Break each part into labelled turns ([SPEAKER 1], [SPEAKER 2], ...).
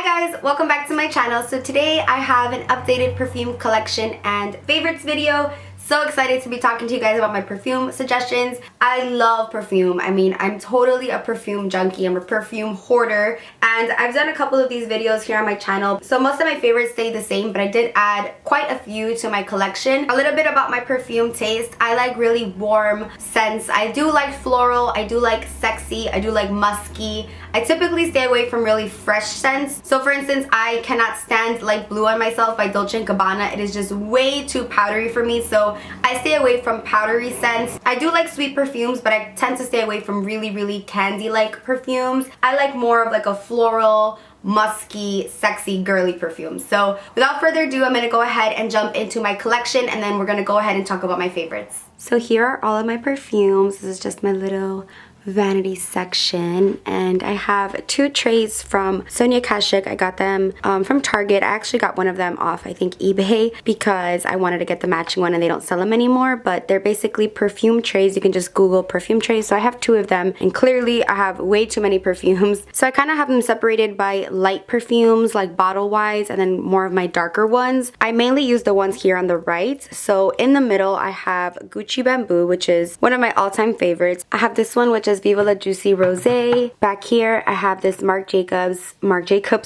[SPEAKER 1] Hi guys, welcome back to my channel. So today I have an updated perfume collection and favorites video. So excited to be talking to you guys about my perfume suggestions. I love perfume. I mean, I'm totally a perfume junkie. I'm a perfume hoarder, and I've done a couple of these videos here on my channel. So most of my favorites stay the same, but I did add quite a few to my collection. A little bit about my perfume taste. I like really warm scents. I do like floral. I do like sexy. I do like musky. I typically stay away from really fresh scents. So for instance, I cannot stand like Blue on Myself by Dolce & Gabanna. It is just way too powdery for me, so I stay away from powdery scents. I do like sweet perfumes, but I tend to stay away from really candy-like perfumes. I like more of like a floral, musky, sexy, girly perfume. So without further ado, I'm gonna go ahead and jump into my collection, and then we're gonna go ahead and talk about my favorites. So here are all of my perfumes. This is just my little vanity section, and I have two trays from Sonia Kashuk. I got them from Target. I actually got one of them off, I think, eBay, because I wanted to get the matching one and they don't sell them anymore. But they're basically perfume trays. You can just Google perfume trays. So I have two of them, and clearly I have way too many perfumes. So I kind of have them separated by light perfumes, like bottle wise, and then more of my darker ones. I mainly use the ones here on the right. So in the middle I have Gucci Bamboo, which is one of my all-time favorites. I have this one, which is Viva La Juicy Rosé. Back here I have this Marc Jacobs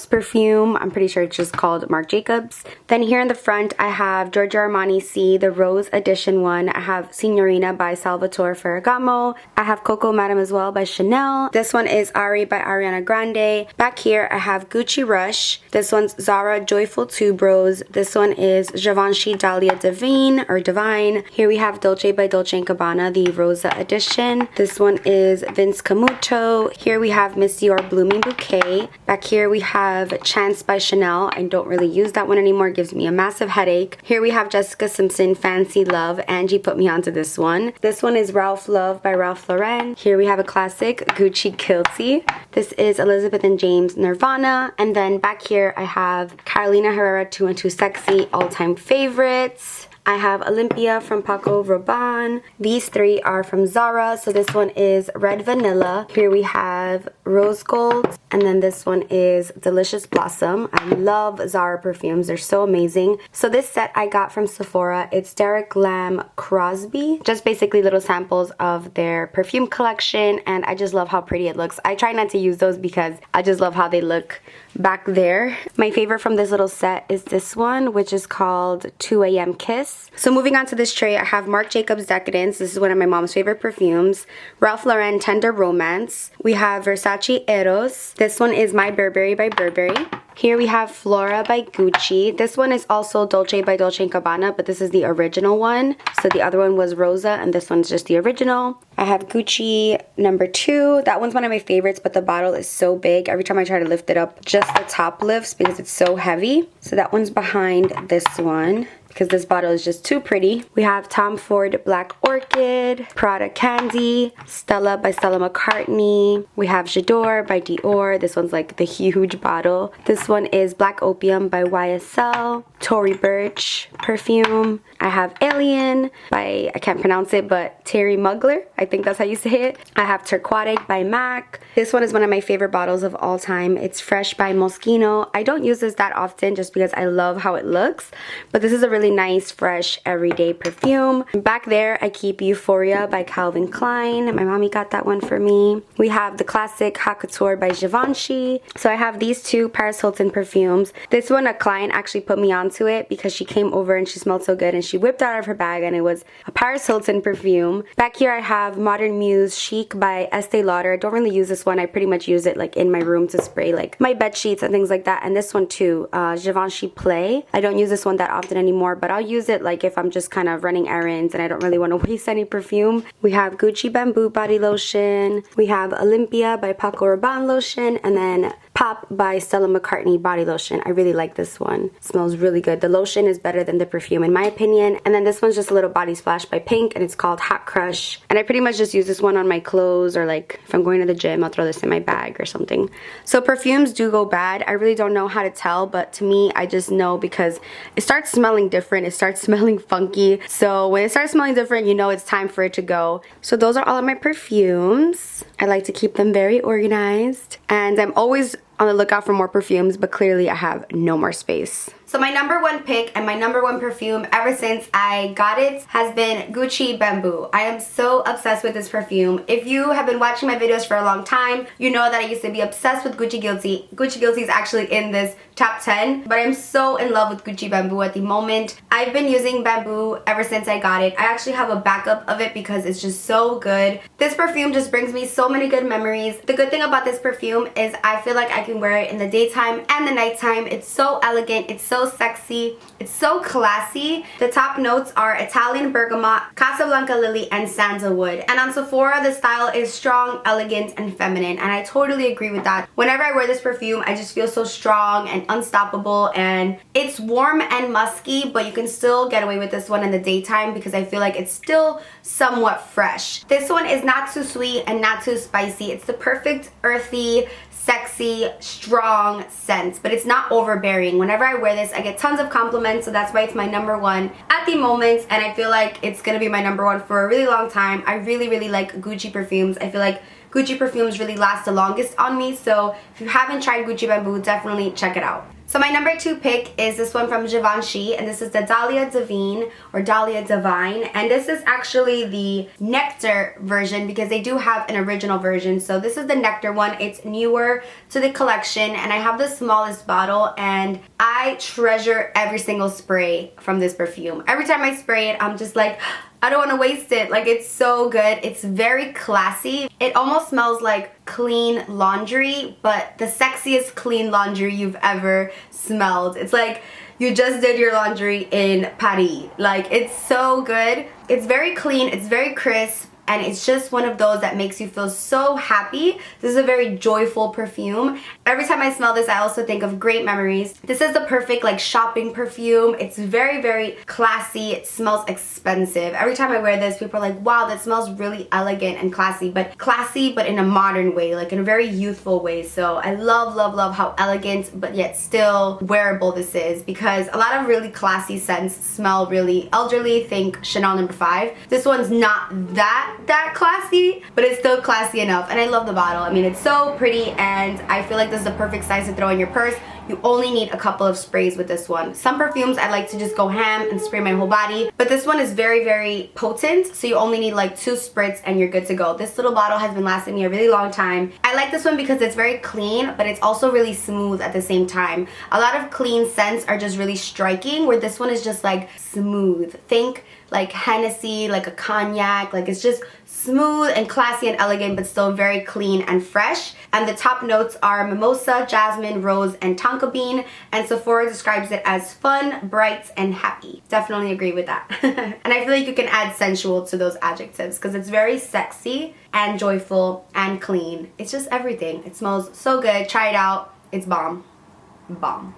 [SPEAKER 1] perfume. I'm pretty sure it's just called Marc Jacobs. Then here in the front I have Giorgio Armani C, the Rose Edition one. I have Signorina by Salvatore Ferragamo. I have Coco Madame as well by Chanel. This one is Ari by Ariana Grande. Back here I have Gucci Rush. This one's Zara Joyful Tuberose. This one is Givenchy Dahlia Divine. Here we have Dolce by Dolce & Gabanna, the Rosa Edition. This one is Vince Camuto. Here we have Miss Dior Blooming Bouquet. Back here we have Chance by Chanel. I don't really use that one anymore. It gives me a massive headache. Here we have Jessica Simpson Fancy Love. Angie put me onto this one. This one is Ralph Love by Ralph Lauren. Here we have a classic Gucci Kilty. This is Elizabeth and James Nirvana. And then back here I have Carolina Herrera 2 and 2 Sexy, all-time favorites. I have Olympea from Paco Rabanne. These three are from Zara. So this one is Red Vanilla. Here we have Rose Gold. And then this one is Delicious Blossom. I love Zara perfumes. They're so amazing. So this set I got from Sephora. It's Derek Lam Crosby. Just basically little samples of their perfume collection. And I just love how pretty it looks. I try not to use those because I just love how they look back there. My favorite from this little set is this one, which is called 2 AM Kiss. So moving on to this tray, I have Marc Jacobs Decadence. This is one of my mom's favorite perfumes. Ralph Lauren Tender Romance. We have Versace Eros. This one is My Burberry by Burberry. Here we have Flora by Gucci. This one is also Dolce by Dolce & Gabbana, but this is the original one. So the other one was Rosa, and this one's just the original. I have Gucci number 2. That one's one of my favorites, but the bottle is so big. Every time I try to lift it up, just the top lifts because it's so heavy. So that one's behind this one, because this bottle is just too pretty. We have Tom Ford Black Orchid, Prada Candy, Stella by Stella McCartney. We have J'adore by Dior. This one's like the huge bottle. This one is Black Opium by YSL, Tory Burch Perfume. I have Alien by, I can't pronounce it, but Terry Mugler. I think that's how you say it. I have Turquoise by MAC. This one is one of my favorite bottles of all time. It's Fresh by Moschino. I don't use this that often just because I love how it looks, but this is a really nice, fresh, everyday perfume. Back there, I keep Euphoria by Calvin Klein. My mommy got that one for me. We have the classic Haute Couture by Givenchy. So I have these two Paris Hilton perfumes. This one, a client actually put me onto it because she came over and she smelled so good, and she whipped out of her bag and it was a Paris Hilton perfume. Back here, I have Modern Muse Chic by Estee Lauder. I don't really use this one. I pretty much use it like in my room to spray like my bed sheets and things like that. And this one too, Givenchy Play. I don't use this one that often anymore, but I'll use it like if I'm just kind of running errands and I don't really want to waste any perfume. We have Gucci Bamboo body lotion. We have Olympea by Paco Rabanne lotion, and then Pop by Stella McCartney body lotion. I really like this one. It smells really good. The lotion is better than the perfume in my opinion. And then this one's just a little body splash by Pink, and it's called Hot Crush. And I pretty much just use this one on my clothes, or like if I'm going to the gym, I'll throw this in my bag or something. So perfumes do go bad. I really don't know how to tell, but to me, I just know because it starts smelling different. It starts smelling funky. So when it starts smelling different, you know it's time for it to go. So those are all of my perfumes. I like to keep them very organized, and I'm always on the lookout for more perfumes, but clearly I have no more space. So my number one pick and my number one perfume ever since I got it has been Gucci Bamboo. I am so obsessed with this perfume. If you have been watching my videos for a long time, you know that I used to be obsessed with Gucci Guilty. Gucci Guilty is actually in this top 10, but I'm so in love with Gucci Bamboo at the moment. I've been using Bamboo ever since I got it. I actually have a backup of it because it's just so good. This perfume just brings me so many good memories. The good thing about this perfume is I feel like I can wear it in the daytime and the nighttime. It's so elegant, it's so sexy, it's so classy. The top notes are Italian bergamot, Casablanca lily, and sandalwood. And on Sephora, the style is strong, elegant, and feminine, and I totally agree with that. Whenever I wear this perfume, I just feel so strong and unstoppable, and it's warm and musky, but you can still get away with this one in the daytime because I feel like it's still somewhat fresh. This one is not too sweet and not too spicy. It's the perfect earthy, sexy, strong scent, but it's not overbearing. Whenever I wear this, I get tons of compliments, so that's why it's my number one at the moment, and I feel like it's gonna be my number one for a really long time. I really like Gucci perfumes. I feel like Gucci perfumes really last the longest on me, so if you haven't tried Gucci Bamboo, definitely check it out. So my number two pick is this one from Givenchy, and this is the Dahlia Divin, or Dahlia Divine, and this is actually the Nectar version because they do have an original version. So this is the Nectar one. It's newer to the collection, and I have the smallest bottle, and I treasure every single spray from this perfume. Every time I spray it, I'm just like, I don't want to waste it. Like, it's so good. It's very classy. It almost smells like clean laundry, but the sexiest clean laundry you've ever smelled. It's like you just did your laundry in Paris. Like, it's so good. It's very clean, it's very crisp, and it's just one of those that makes you feel so happy. This is a very joyful perfume. Every time I smell this, I also think of great memories. This is the perfect like shopping perfume. It's very classy. It smells expensive. Every time I wear this, people are like, wow, that smells really elegant and classy but in a modern way, like in a very youthful way. So I love how elegant but yet still wearable this is, because a lot of really classy scents smell really elderly. Think Chanel No. 5. This one's not that classy, but it's still classy enough, and I love the bottle. I mean, it's so pretty, and I feel like this is the perfect size to throw in your purse. You only need a couple of sprays with this one. Some perfumes I like to just go ham and spray my whole body, but this one is very potent, so you only need like 2 spritz and you're good to go. This little bottle has been lasting me a really long time. I like this one because it's very clean, but it's also really smooth at the same time. A lot of clean scents are just really striking, where this one is just like smooth. Think like Hennessy, like a cognac. Like, it's just smooth and classy and elegant, but still very clean and fresh. And the top notes are mimosa, jasmine, rose, and tonka bean. And Sephora describes it as fun, bright, and happy. Definitely agree with that. And I feel like you can add sensual to those adjectives because it's very sexy and joyful and clean. It's just everything. It smells so good. Try it out. It's bomb.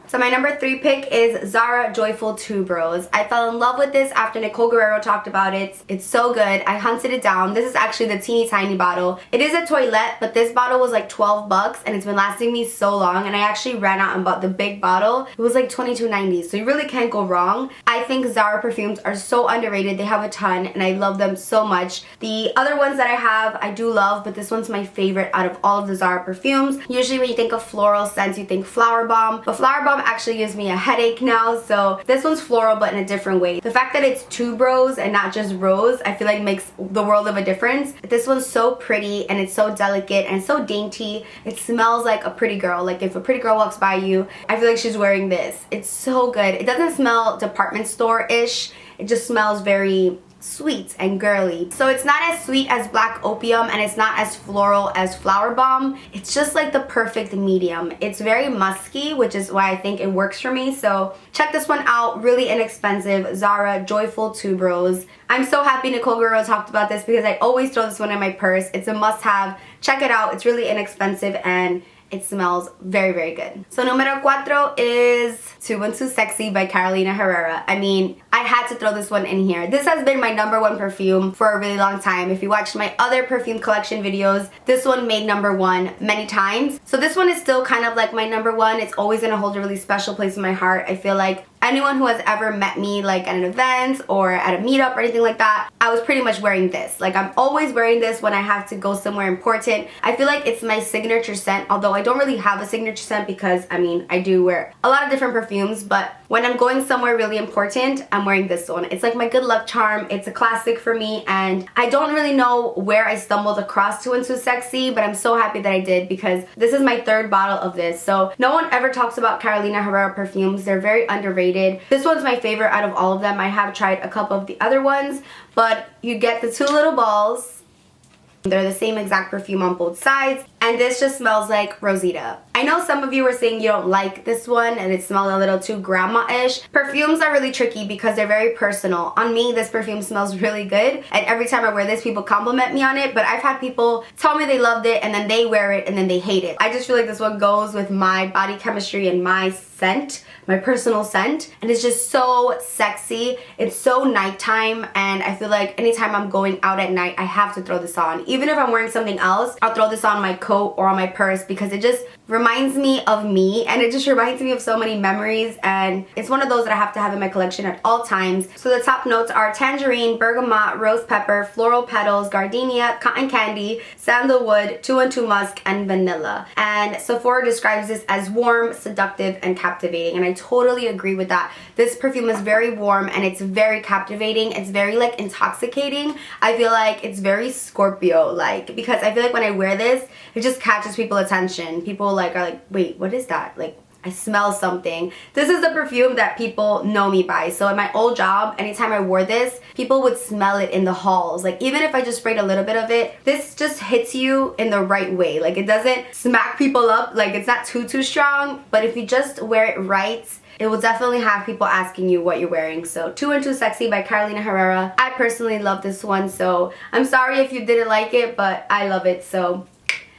[SPEAKER 1] So my number 3 pick is Zara Joyful Tuberose. I fell in love with this after Nicole Guerrero talked about it. It's so good. I hunted it down. This is actually the teeny tiny bottle. It is a toilette, but this bottle was like 12 bucks and it's been lasting me so long, and I actually ran out and bought the big bottle. It was like $22.90, so you really can't go wrong. I think Zara perfumes are so underrated. They have a ton and I love them so much. The other ones that I have, I do love, but this one's my favorite out of all of the Zara perfumes. Usually when you think of floral scents, you think Flower Bomb. But Flower Bomb actually gives me a headache now, so this one's floral but in a different way. The fact that it's tuberose and not just rose, I feel like makes the world of a difference. This one's so pretty and it's so delicate and so dainty. It smells like a pretty girl. Like if a pretty girl walks by you, I feel like she's wearing this. It's so good. It doesn't smell department store-ish. It just smells very sweet and girly. So it's not as sweet as Black Opium and it's not as floral as Flower Bomb. It's just like the perfect medium. It's very musky, which is why I think it works for me. So check this one out. Really inexpensive. Zara Joyful Tuberose. I'm so happy Nicole Guerrero talked about this because I always throw this one in my purse. It's a must-have. Check it out. It's really inexpensive and it smells very good. So numero 4 is 212 Sexy by Carolina Herrera. I mean, I had to throw this one in here. This has been my number 1 perfume for a really long time. If you watched my other perfume collection videos, this one made number 1 many times. So this one is still kind of like my number 1. It's always gonna hold a really special place in my heart. I feel like anyone who has ever met me like at an event or at a meetup or anything like that, I was pretty much wearing this. Like I'm always wearing this when I have to go somewhere important. I feel like it's my signature scent, although I don't really have a signature scent because I mean I do wear a lot of different perfumes, but when I'm going somewhere really important, I'm wearing this one. It's like my good luck charm. It's a classic for me, and I don't really know where I stumbled across Too and Too Sexy, but I'm so happy that I did because this is my third bottle of this. So no one ever talks about Carolina Herrera perfumes. They're very underrated. This one's my favorite out of all of them. I have tried a couple of the other ones, but you get the two little balls. They're the same exact perfume on both sides, and this just smells like Rosita. I know some of you were saying you don't like this one and it smelled a little too grandma-ish. Perfumes are really tricky because they're very personal. On me, this perfume smells really good, and every time I wear this, people compliment me on it, but I've had people tell me they loved it and then they wear it and then they hate it. I just feel like this one goes with my body chemistry and my scent, my personal scent, and it's just so sexy. It's so nighttime, and I feel like anytime I'm going out at night, I have to throw this on. Even if I'm wearing something else, I'll throw this on my coat or on my purse because it just reminds me of me, and it just reminds me of so many memories, and it's one of those that I have to have in my collection at all times. So the top notes are tangerine, bergamot, rose pepper, floral petals, gardenia, cotton candy, sandalwood, 2 and 2 musk, and vanilla. And Sephora describes this as warm, seductive, and captivating, and I totally agree with that. This perfume is very warm and it's very captivating. It's very like intoxicating. I feel like it's very Scorpio like, because I feel like when I wear this, it just catches people's attention. People like are like, wait, what is that? Like, I smell something. This is the perfume that people know me by. So at my old job, anytime I wore this, people would smell it in the halls. Like even if I just sprayed a little bit of it, this just hits you in the right way. Like it doesn't smack people up. Like it's not too strong, but if you just wear it right, it will definitely have people asking you what you're wearing. So 2 and 2 Sexy by Carolina Herrera. I personally love this one, so I'm sorry if you didn't like it, but I love it, so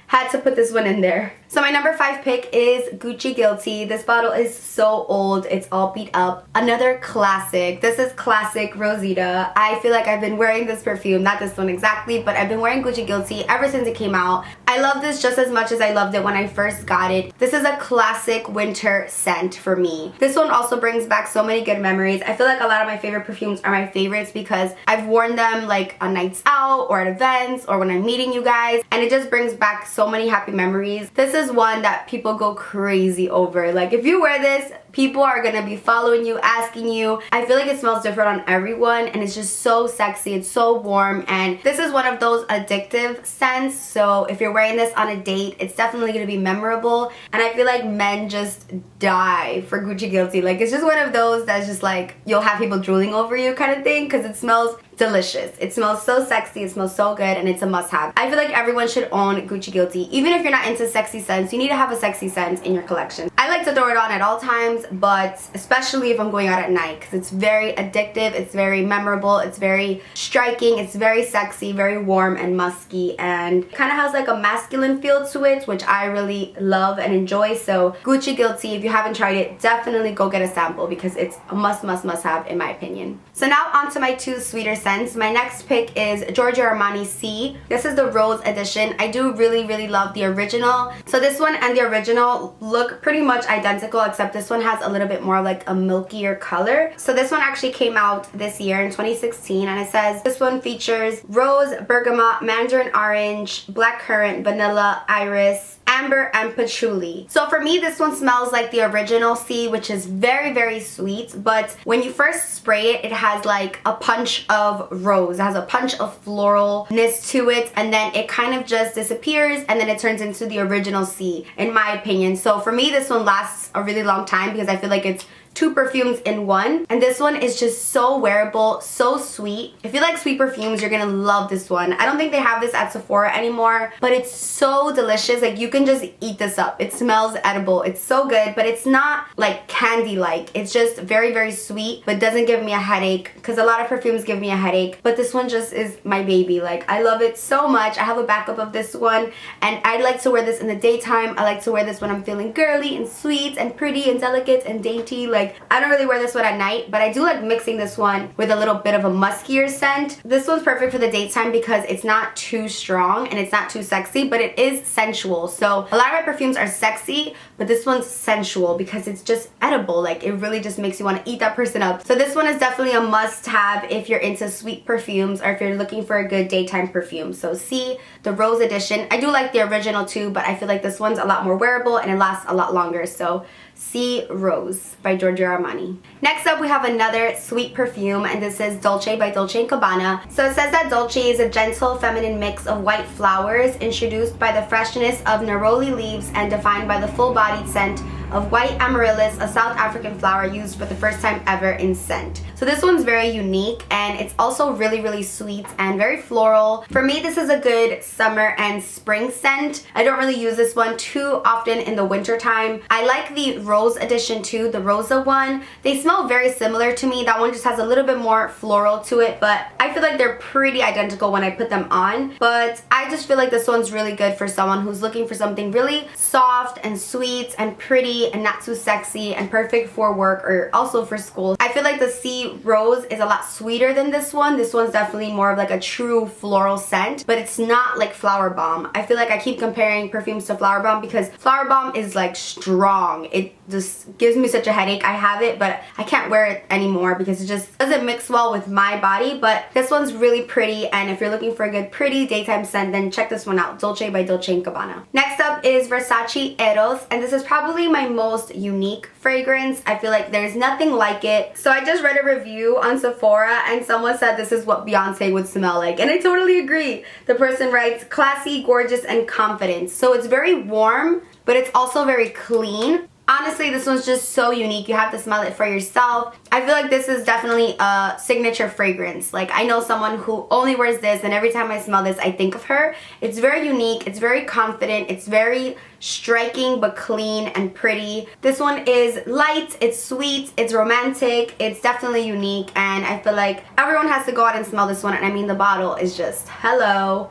[SPEAKER 1] had to put this one in there. So my number 5 pick is Gucci Guilty. This bottle is so old, it's all beat up. Another classic. This is classic Rosita. I feel like I've been wearing this perfume, not this one exactly, but I've been wearing Gucci Guilty ever since it came out. I love this just as much as I loved it when I first got it. This is a classic winter scent for me. This one also brings back so many good memories. I feel like a lot of my favorite perfumes are my favorites because I've worn them like on nights out or at events or when I'm meeting you guys, and it just brings back so many happy memories. This is one that people go crazy over. Like if you wear this, people are gonna be following you, asking you. I feel like it smells different on everyone, and it's just so sexy. It's so warm, and this is one of those addictive scents. So if you're wearing this on a date, it's definitely gonna be memorable, and I feel like men just die for Gucci Guilty. Like it's just one of those that's just like you'll have people drooling over you kind of thing because it smells delicious. It smells so sexy, it smells so good, and it's a must-have. I feel like everyone should own Gucci Guilty. Even if you're not into sexy scents, you need to have a sexy scent in your collection. I like to throw it on at all times, but especially if I'm going out at night because it's very addictive, it's very memorable, it's very striking, it's very sexy, very warm and musky, and kind of has like a masculine feel to it, which I really love and enjoy. So Gucci Guilty, if you haven't tried it, definitely go get a sample because it's a must have in my opinion. So now on to my 2 sweeter scents. My next pick is Giorgio Armani C. This is the Rose edition. I do really love the original. So this one and the original look pretty much identical, except this one has a little bit more like a milkier color. So this one actually came out this year in 2016, and it says this one features rose, bergamot, mandarin orange, blackcurrant, vanilla, iris, amber, and patchouli. So for me, this one smells like the original C, which is very sweet, but when you first spray it, it has like a punch of rose. It has a punch of floralness to it, and then it kind of just disappears, and then it turns into the original C, in my opinion. So for me, this one lasts a really long time because I feel like it's 2 perfumes in one, and this one is just so wearable, so sweet. If you like sweet perfumes, you're gonna love this one. I don't think they have this at Sephora anymore, but it's so delicious. Like you can just eat this up. It smells edible. It's so good, but it's not like candy-like. It's just very sweet, but doesn't give me a headache because a lot of perfumes give me a headache, but this one just is my baby. Like I love it so much. I have a backup of this one, and I like to wear this in the daytime. I like to wear this when I'm feeling girly and sweet and pretty and delicate and dainty. Like Like, I don't really wear this one at night, but I do like mixing this one with a little bit of a muskier scent. This one's perfect for the daytime because it's not too strong and it's not too sexy, but it is sensual. So a lot of my perfumes are sexy, but this one's sensual because it's just edible. Like, it really just makes you want to eat that person up. So this one is definitely a must-have if you're into sweet perfumes or if you're looking for a good daytime perfume. So see the Rose edition. I do like the original too, but I feel like this one's a lot more wearable and it lasts a lot longer. So see Rose by Giorgio Armani. Next up, we have another sweet perfume, and this is Dolce by Dolce & Gabanna. So it says that Dolce is a gentle feminine mix of white flowers introduced by the freshness of neroli leaves and defined by the full-bodied scent of white amaryllis, a South African flower used for the first time ever in scent. So this one's very unique, and it's also really sweet and very floral. For me, this is a good summer and spring scent. I don't really use this one too often in the winter time. I like the Rose edition too, the Rosa one. They smell very similar to me. That one just has a little bit more floral to it, but I feel like they're pretty identical when I put them on. But I just feel like this one's really good for someone who's looking for something really soft and sweet and pretty and not too sexy and perfect for work or also for school. I feel like the Sea Rose is a lot sweeter than this one. This one's definitely more of like a true floral scent, but it's not like Flower Bomb. I feel like I keep comparing perfumes to Flower Bomb because Flower Bomb is like strong. It just gives me such a headache. I have it, but I can't wear it anymore because it just doesn't mix well with my body. But this one's really pretty, and if you're looking for a good pretty daytime scent, then check this one out, Dolce by Dolce & Gabanna. Next up is Versace Eros, and this is probably my most unique fragrance. I feel like there's nothing like it. So I just read a review on Sephora and someone said this is what Beyonce would smell like, and I totally agree. The person writes, classy, gorgeous, and confident. So it's very warm, but it's also very clean. Honestly, this one's just so unique. You have to smell it for yourself. I feel like this is definitely a signature fragrance. Like, I know someone who only wears this, and every time I smell this, I think of her. It's very unique. It's very confident. It's very striking but clean and pretty. This one is light. It's sweet. It's romantic. It's definitely unique, and I feel like everyone has to go out and smell this one. And I mean, the bottle is just hello.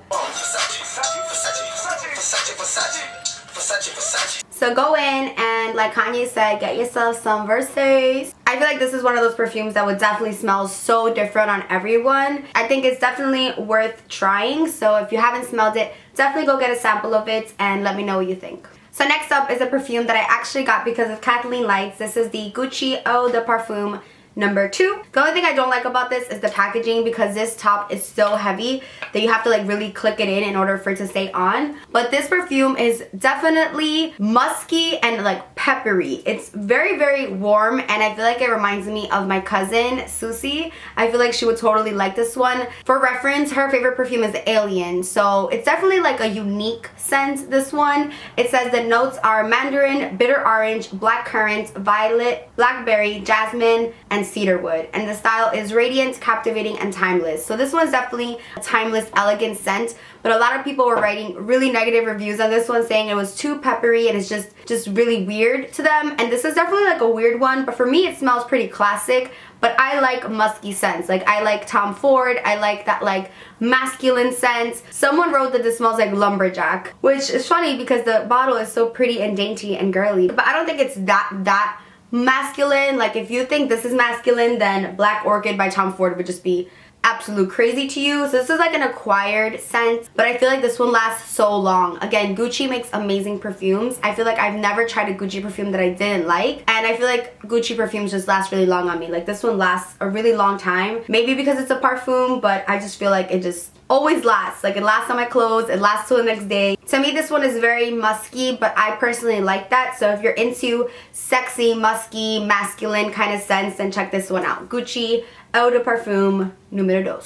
[SPEAKER 1] So go in and, like Kanye said, get yourself some Versace. I feel like this is one of those perfumes that would definitely smell so different on everyone. I think it's definitely worth trying. So if you haven't smelled it, definitely go get a sample of it and let me know what you think. So next up is a perfume that I actually got because of Kathleen Lights. This is the Gucci Eau de Parfum number 2. The only thing I don't like about this is the packaging because this top is so heavy that you have to like really click it in order for it to stay on. But this perfume is definitely musky and like peppery. It's very warm, and I feel like it reminds me of my cousin Susie. I feel like she would totally like this one. For reference, her favorite perfume is Alien, so it's definitely like a unique scent, this one. It says the notes are mandarin, bitter orange, black currant, violet, blackberry, jasmine, and cedarwood, and the style is radiant, captivating, and timeless. So this one's definitely a timeless, elegant scent, but a lot of people were writing really negative reviews on this one, saying it was too peppery and it's just really weird to them. And this is definitely like a weird one, but for me it smells pretty classic. But I like musky scents. Like, I like Tom Ford. I like that like masculine scent. Someone wrote that this smells like lumberjack, which is funny because the bottle is so pretty and dainty and girly, but I don't think it's that masculine. Like, if you think this is masculine, then Black Orchid by Tom Ford would just be absolute crazy to you. So this is like an acquired scent, but I feel like this one lasts so long. Again, Gucci makes amazing perfumes. I feel like I've never tried a Gucci perfume that I didn't like, and I feel like Gucci perfumes just last really long on me. Like, this one lasts a really long time, maybe because it's a parfum, but I just feel like it just always lasts. Like, it lasts on my clothes, it lasts till the next day. To me, this one is very musky, but I personally like that. So if you're into sexy, musky, masculine kind of scents, then check this one out. Gucci Eau de Parfum numero 2.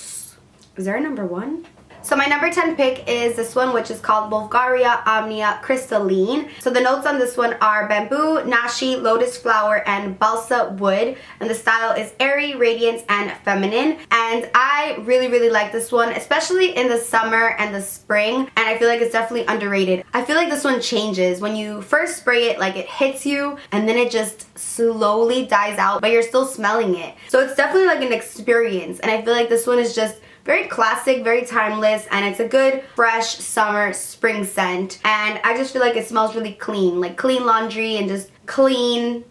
[SPEAKER 1] Is there a number 1? So my number 10 pick is this one, which is called Blvgari Omnia Crystalline. So the notes on this one are bamboo, nashi, lotus flower, and balsa wood. And the style is airy, radiant, and feminine. And I really like this one, especially in the summer and the spring. And I feel like it's definitely underrated. I feel like this one changes. When you first spray it, like, it hits you, and then it just slowly dies out, but you're still smelling it. So it's definitely like an experience. And I feel like this one is just very classic, very timeless, and it's a good fresh summer spring scent. And I just feel like it smells really clean, like clean laundry and just clean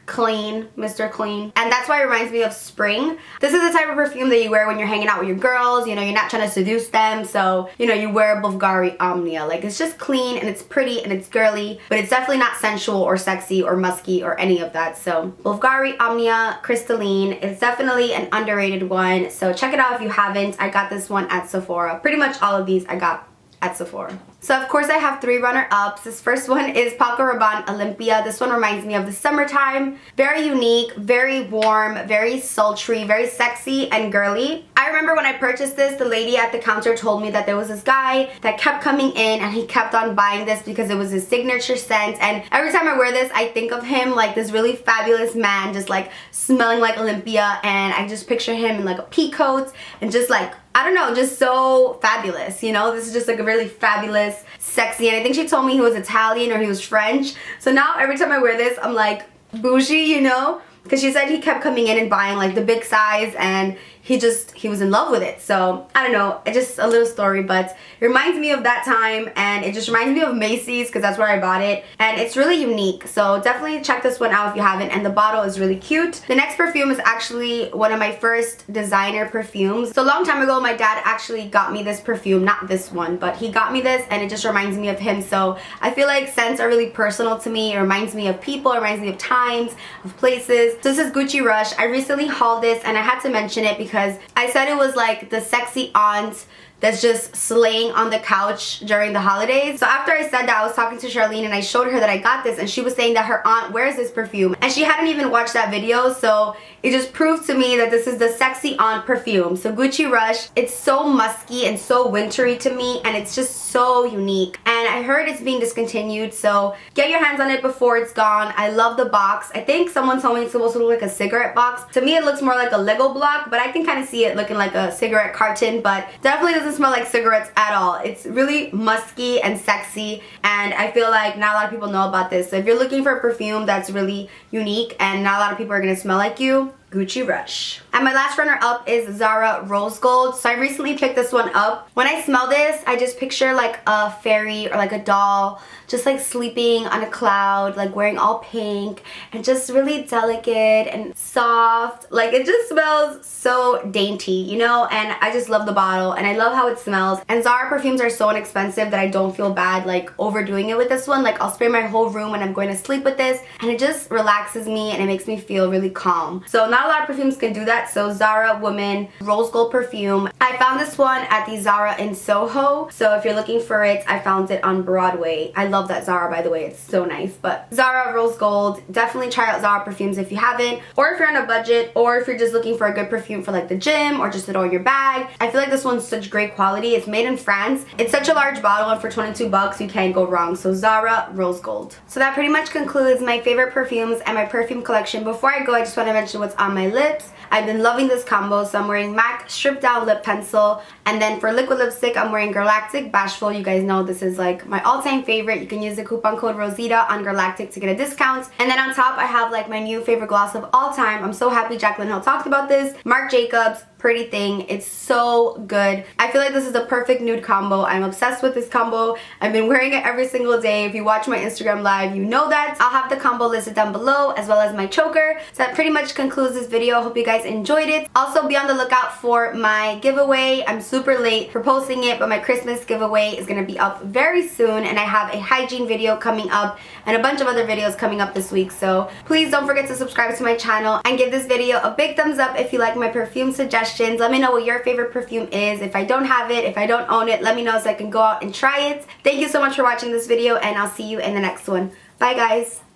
[SPEAKER 1] clean, Mr. Clean. And that's why it reminds me of spring. This is the type of perfume that you wear when you're hanging out with your girls, you know, you're not trying to seduce them, so, you know, you wear Blvgari Omnia. Like, it's just clean and it's pretty and it's girly, but it's definitely not sensual or sexy or musky or any of that. So Blvgari Omnia Crystalline is definitely an underrated one, so check it out if you haven't. I got this one at Sephora. Pretty much all of these I got at Sephora. So of course I have 3 runner-ups. This first one is Paco Rabanne Olympea. This one reminds me of the summertime. Very unique, very warm, very sultry, very sexy and girly. I remember when I purchased this, the lady at the counter told me that there was this guy that kept coming in and he kept on buying this because it was his signature scent, and every time I wear this I think of him like this really fabulous man just like smelling like Olympea, and I just picture him in like a pea coat and just like, I don't know, just so fabulous, you know? This is just like a really fabulous, sexy, and I think she told me he was Italian or he was French. So now every time I wear this, I'm like bougie, you know? Because she said he kept coming in and buying like the big size, and he was in love with it. So I don't know, it's just a little story, but it reminds me of that time, and it just reminds me of Macy's because that's where I bought it, and it's really unique. So definitely check this one out if you haven't, and the bottle is really cute. The next perfume is actually one of my first designer perfumes. So a long time ago my dad actually got me this perfume, not this one, but he got me this, and it just reminds me of him. So I feel like scents are really personal to me. It reminds me of people, it reminds me of times, of places. So this is Gucci Rush. I recently hauled this and I had to mention it because I said it was like the sexy aunt that's just slaying on the couch during the holidays. So after I said that, I was talking to Charlene and I showed her that I got this, and she was saying that her aunt wears this perfume and she hadn't even watched that video, so it just proved to me that this is the sexy aunt perfume. So Gucci Rush, it's so musky and so wintry to me, and it's just so unique. And I heard it's being discontinued, so get your hands on it before it's gone. I love the box. I think someone told me it's supposed to look like a cigarette box. To me it looks more like a Lego block, but I can kind of see it looking like a cigarette carton, but definitely doesn't smell like cigarettes at all. It's really musky and sexy, and I feel like not a lot of people know about this. So if you're looking for a perfume that's really unique and not a lot of people are gonna smell like you, Gucci Rush. And my last runner up is Zara Rose Gold. So I recently picked this one up. When I smell this, I just picture like a fairy or like a doll just like sleeping on a cloud, like wearing all pink and just really delicate and soft. Like it just smells so dainty, you know? And I just love the bottle and I love how it smells. And Zara perfumes are so inexpensive that I don't feel bad like overdoing it with this one. Like I'll spray my whole room when I'm going to sleep with this, and it just relaxes me and it makes me feel really calm. So not a lot of perfumes can do that. So Zara Woman Rose Gold perfume. I found this one at the Zara in Soho. So if you're looking for it, I found it on Broadway. I love that Zara, by the way. It's so nice. But Zara Rose Gold, definitely try out Zara perfumes if you haven't, or if you're on a budget, or if you're just looking for a good perfume for like the gym or just to throw in your bag. I feel like this one's such great quality. It's made in France. It's such a large bottle, and for 22 bucks you can't go wrong. So Zara Rose Gold. So that pretty much concludes my favorite perfumes and my perfume collection. Before I go, I just want to mention what's on my lips. I've been loving this combo, so I'm wearing MAC Stripped Down Lip Pencil, and then for liquid lipstick I'm wearing Galactic Bashful. You guys know this is like my all-time favorite. You can use the coupon code Rosita on Galactic to get a discount. And then on top I have like my new favorite gloss of all time. I'm so happy Jaclyn Hill talked about this. Marc Jacobs Pretty Thing. It's so good. I feel like this is the perfect nude combo. I'm obsessed with this combo. I've been wearing it every single day. If you watch my Instagram live, you know that. I'll have the combo listed down below, as well as my choker. So that pretty much concludes this video. I hope you guys enjoyed it. Also be on the lookout for my giveaway. I'm super late for posting it, but my Christmas giveaway is going to be up very soon, and I have a hygiene video coming up and a bunch of other videos coming up this week. So please don't forget to subscribe to my channel and give this video a big thumbs up if you like my perfume suggestions. Let me know what your favorite perfume is. If I don't have it, if I don't own it, let me know so I can go out and try it. Thank you so much for watching this video, and I'll see you in the next one. Bye guys.